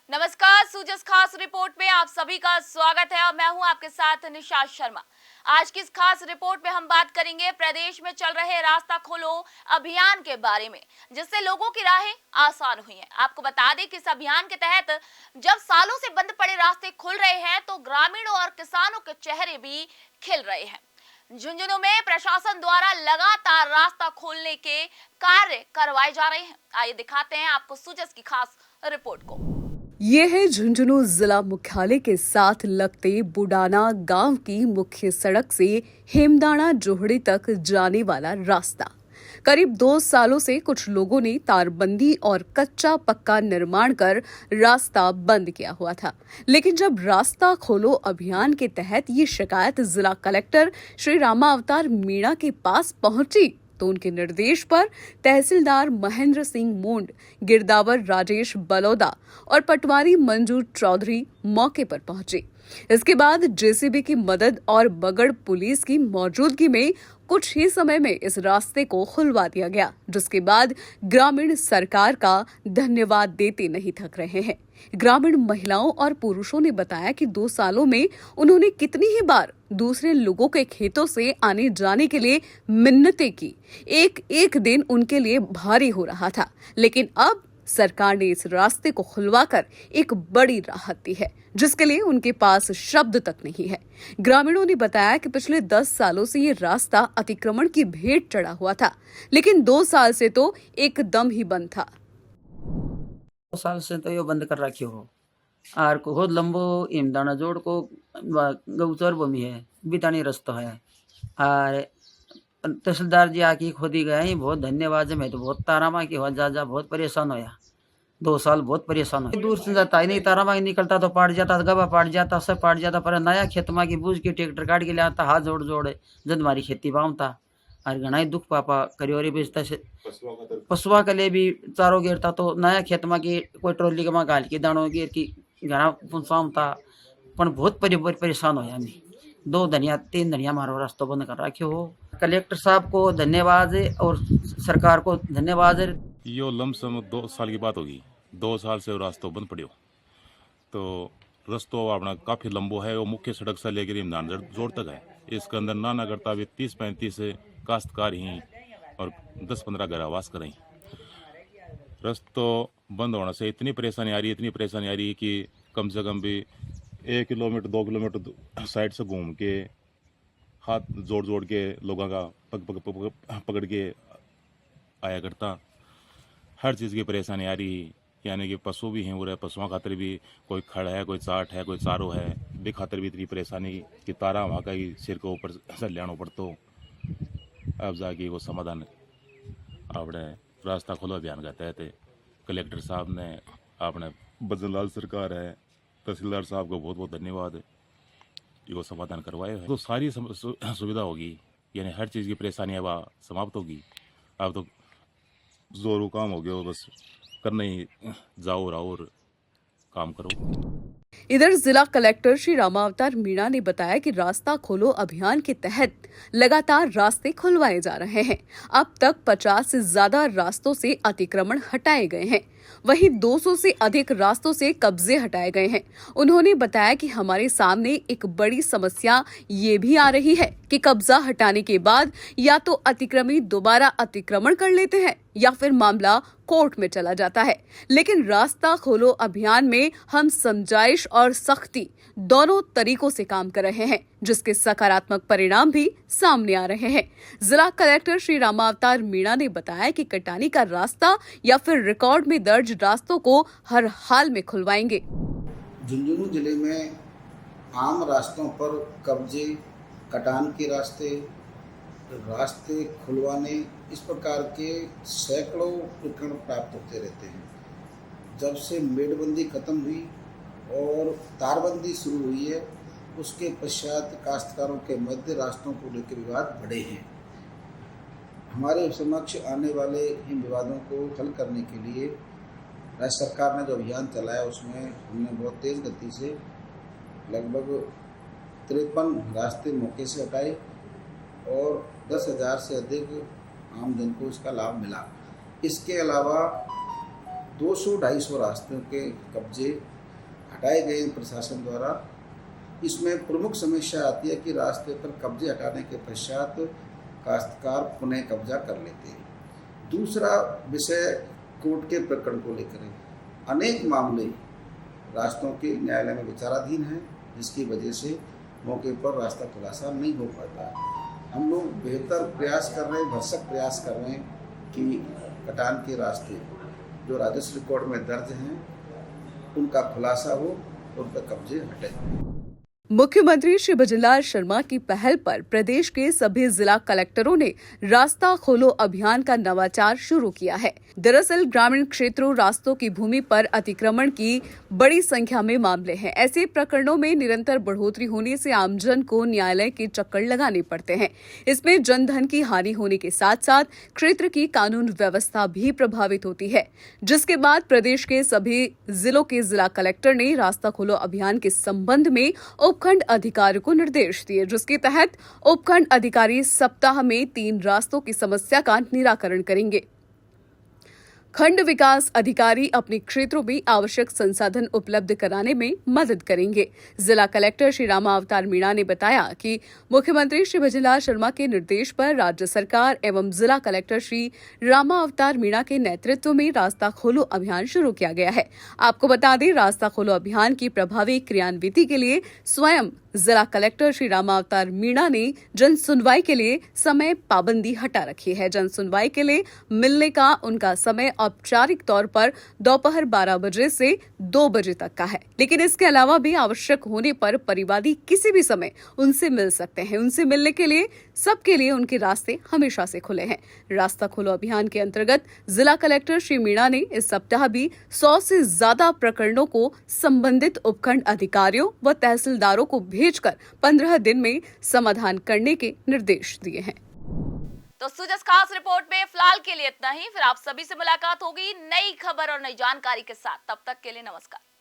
नमस्कार, सूजस खास रिपोर्ट में आप सभी का स्वागत है और मैं हूं आपके साथ निशा शर्मा। आज की इस खास रिपोर्ट में हम बात करेंगे प्रदेश में चल रहे रास्ता खोलो अभियान के बारे में, जिससे लोगों की राहें आसान हुई हैं। आपको बता दें कि इस अभियान के तहत जब सालों से बंद पड़े रास्ते खुल रहे हैं तो ग्रामीणों और किसानों के चेहरे भी खिल रहे हैं। झुंझुनू में प्रशासन द्वारा लगातार रास्ता खोलने के कार्य करवाए जा रहे हैं। आइए दिखाते हैं आपको सूजस की खास रिपोर्ट को। ये है झुंझुनू जिला मुख्यालय के साथ लगते बुडाना गांव की मुख्य सड़क से हेमदाना जोहड़ी तक जाने वाला रास्ता। करीब 2 सालों से कुछ लोगों ने तारबंदी और कच्चा पक्का निर्माण कर रास्ता बंद किया हुआ था, लेकिन जब रास्ता खोलो अभियान के तहत ये शिकायत जिला कलेक्टर श्री रामावतार मीणा के पास पहुंची तो उनके निर्देश पर तहसीलदार महेंद्र सिंह मोंड, गिरदावर राजेश बलौदा और पटवारी मंजू चौधरी मौके पर पहुंचे। इसके बाद जेसीबी की मदद और बगड़ पुलिस की मौजूदगी में कुछ ही समय में इस रास्ते को खुलवा दिया गया, जिसके बाद ग्रामीण सरकार का धन्यवाद देते नहीं थक रहे हैं। ग्रामीण महिलाओं और पुरुषों ने बताया कि 2 सालों में उन्होंने कितनी ही बार दूसरे लोगों के खेतों से आने जाने के लिए मिन्नतें की। एक एक दिन उनके लिए भारी हो रहा था, लेकिन अब सरकार ने इस रास्ते को खुलवाकर एक बड़ी राहत दी है, जिसके लिए उनके पास शब्द तक नहीं है। ग्रामीणों ने बताया कि पिछले 10 सालों से ये रास्ता अतिक्रमण की भेंट चढ़ा हुआ था, लेकिन 2 साल से तो एकदम ही बंद था। 2 साल से तो यो बंद कर रखियो हो आर को बहुत लंबो इमदाना जोड़ को गौचर भूमि है बितानी रस्तो है और तहसीलदार जी आके खोदी गए हैं। बहुत धन्यवाद है। मैं तो बहुत तारामा की हो जा बहुत परेशान होया। 2 साल बहुत परेशान हो। दूर से जाता ही नहीं, तारामा निकलता तो पाट जाता, गवा पाट जाता, सब पाट जाता। पर नया खेत में की बूझ के ट्रैक्टर काट के ले आता, हाथ जोड़ जोड़ जद मारी खेती बावता और घना ही दुख पापा करियोरी बेचता से पशुआ के लिए भी चारों गिरता तो नया खेत में की कोई ट्रॉली में गाल के दानों गिर की घना पुंसामता पण बहुत परेशान होया। मैं 2 धनिया 3 धनिया मारो रास्ता बंद कर रखियो हो। कलेक्टर साहब को धन्यवाद है और सरकार को धन्यवाद है। यो लमसम 2 साल की बात होगी। 2 साल से रास्ता बंद पड़ियो तो रास्तो अपना काफ़ी लंबो है। वो मुख्य सड़क से लेकर इमदान जोड़ तक है। इसके अंदर ना करता भी 30-35 काश्तकार ही और 10-15 घर आवास करें। रास्तो बंद होने से इतनी परेशानी आ रही है कि कम से कम भी 1 किलोमीटर 2 किलोमीटर साइड से घूम के हाथ जोड़ जोड़ के लोगों का पकड़ के आया करता। हर चीज़ की परेशानी आ रही, यानी कि पशु भी हैं उरे, पशुओं खातिर भी कोई खड़ है, कोई चाट है, कोई चारो है, बे खातिर भी इतनी परेशानी कि तारा वहाँ का ही सिर के ऊपर से लेना पड़तो। अब जाके वो समाधान आपने रास्ता खोलो अभियान का तहत कलेक्टर साहब ने आपने बजनलाल सरकार है, तहसीलदार साहब को बहुत बहुत धन्यवाद है, ये समाधान करवाए है। तो सारी सुविधा होगी, यानी हर चीज़ की परेशानी है वह समाप्त होगी। अब तो जोरों काम हो गया, बस करना ही जाओ और काम करो। इधर जिला कलेक्टर श्री रामावतार मीणा ने बताया कि रास्ता खोलो अभियान के तहत लगातार रास्ते खुलवाए जा रहे हैं। अब तक 50 से ज्यादा रास्तों से अतिक्रमण हटाए गए हैं, वहीं 200 से अधिक रास्तों से कब्जे हटाए गए हैं। उन्होंने बताया कि हमारे सामने एक बड़ी समस्या ये भी आ रही है कि कब्जा हटाने के बाद या तो अतिक्रमी दोबारा अतिक्रमण कर लेते हैं या फिर मामला कोर्ट में चला जाता है। लेकिन रास्ता खोलो अभियान में हम समझाइश और सख्ती दोनों तरीकों से काम कर रहे हैं, जिसके सकारात्मक परिणाम भी सामने आ रहे हैं। जिला कलेक्टर श्री रामावतार मीणा ने बताया कि कटानी का रास्ता या फिर रिकॉर्ड में दर्ज रास्तों को हर हाल में खुलवाएंगे। झुंझुनू जिले में आम रास्तों पर कब्जे, कटान के रास्ते खुलवाने, इस प्रकार के सैकड़ों प्रकरण प्राप्त होते रहते हैं। जब से मेड़बंदी खत्म हुई और तारबंदी शुरू हुई है, उसके पश्चात काश्तकारों के मध्य रास्तों को लेकर विवाद बढ़े हैं। हमारे समक्ष आने वाले इन विवादों को हल करने के लिए राज्य सरकार ने जो अभियान चलाया उसमें हमने बहुत तेज़ गति से लगभग 53 रास्ते मौके से हटाए और 10,000 से अधिक आमजन को इसका लाभ मिला। इसके अलावा 200-250 रास्तों के कब्जे हटाए गए हैं प्रशासन द्वारा। इसमें प्रमुख समस्या आती है कि रास्ते पर कब्जे हटाने के पश्चात काश्तकार पुनः कब्जा कर लेते हैं। दूसरा विषय कोर्ट के प्रकरण को लेकर है। अनेक मामले रास्तों के न्यायालय में विचाराधीन हैं, जिसकी वजह से मौके पर रास्ता खुलासा नहीं हो पाता। हम लोग बेहतर प्रयास कर रहे हैं, भरसक प्रयास कर रहे हैं कि कटान के रास्ते जो राजस्व रिकॉर्ड में दर्ज हैं उनका खुलासा हो, उन पर कब्जे हटें। मुख्यमंत्री श्री भजनलाल शर्मा की पहल पर प्रदेश के सभी जिला कलेक्टरों ने रास्ता खोलो अभियान का नवाचार शुरू किया है। दरअसल ग्रामीण क्षेत्रों रास्तों की भूमि पर अतिक्रमण की बड़ी संख्या में मामले हैं। ऐसे प्रकरणों में निरंतर बढ़ोतरी होने से आमजन को न्यायालय के चक्कर लगाने पड़ते हैं। इसमें जनधन की हानि होने के साथ साथ क्षेत्र की कानून व्यवस्था भी प्रभावित होती है, जिसके बाद प्रदेश के सभी जिलों के जिला कलेक्टर ने रास्ता खोलो अभियान के संबंध में उपखंड अधिकारी को निर्देश दिए, जिसके तहत उपखंड अधिकारी सप्ताह में 3 रास्तों की समस्या का निराकरण करेंगे। खंड विकास अधिकारी अपने क्षेत्रों में आवश्यक संसाधन उपलब्ध कराने में मदद करेंगे। जिला कलेक्टर श्री रामावतार मीणा ने बताया कि मुख्यमंत्री श्री भजनलाल शर्मा के निर्देश पर राज्य सरकार एवं जिला कलेक्टर श्री रामावतार मीणा के नेतृत्व में रास्ता खोलो अभियान शुरू किया गया है। आपको बता दें, रास्ता खोलो अभियान की प्रभावी क्रियान्विति के लिए स्वयं जिला कलेक्टर श्री रामावतार मीणा ने जन सुनवाई के लिए समय पाबंदी हटा रखी है। जन सुनवाई के लिए मिलने का उनका समय औपचारिक तौर पर दोपहर 12 बजे से 2 बजे तक का है, लेकिन इसके अलावा भी आवश्यक होने पर परिवादी किसी भी समय उनसे मिल सकते हैं। उनसे मिलने के लिए सबके लिए उनके रास्ते हमेशा से खुले हैं। रास्ता खोलो अभियान के अंतर्गत जिला कलेक्टर श्री मीणा ने इस सप्ताह भी 100 से ज्यादा प्रकरणों को संबंधित उपखंड अधिकारियों व तहसीलदारों को भेजकर 15 दिन में समाधान करने के निर्देश दिए हैं। तो सुजस खास रिपोर्ट में फिलहाल के लिए इतना ही। फिर आप सभी से मुलाकात होगी नई खबर और नई जानकारी के साथ। तब तक के लिए नमस्कार।